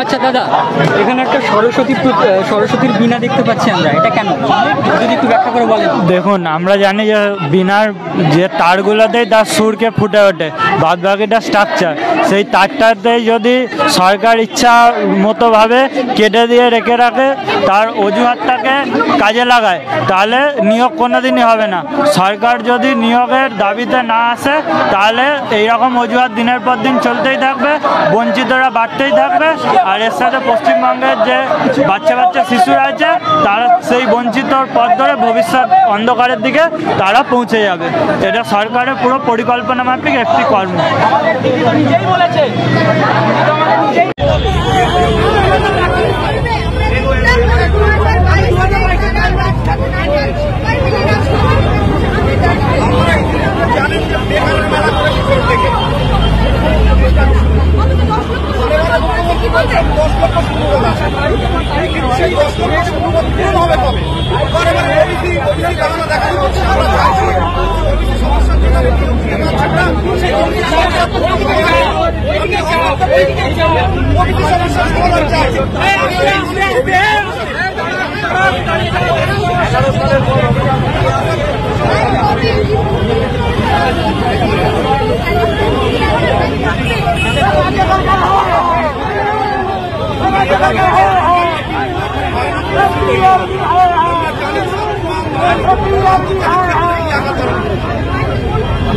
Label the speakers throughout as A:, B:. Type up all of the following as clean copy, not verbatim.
A: আচ্ছা দাদা, এখানে একটা সরস্বতীর বীণা দেখতে পাচ্ছি আমরা, এটা কেন যদি একটু ব্যাখ্যা করে বলেন।
B: দেখুন, আমরা জানি যে বীণার যে তারগুলোতেই তার সুরকে ফুটে ওঠে, বাদ বাকিটা স্ট্রাকচার। সেই তারটাতেই যদি সরকার ইচ্ছা মতোভাবে কেটে দিয়ে রেখে রাখে, তার অজুহাতটাকে কাজে লাগায়, তাহলে নিয়োগ কোনোদিনই হবে না। সরকার যদি নিয়োগের দাবিতে না আসে, তাহলে এইরকম অজুহাত দিনের পর দিন চলতেই থাকবে, বঞ্চিতরা বাড়তেই থাকবে। আর এর সাথে পশ্চিমবঙ্গের যে বাচ্চা শিশুরা আছে, তারা সেই বঞ্চিত পথ ধরে ভবিষ্যৎ অন্ধকারের দিকে তারা পৌঁছে যাবে। এটা সরকারের পুরো পরিকল্পনা মাফিক একটি কর্ম।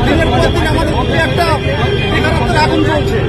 C: দিনের পর দিন আমাদের মধ্যে একটা বেকারত্বের আগুন জ্বলছে।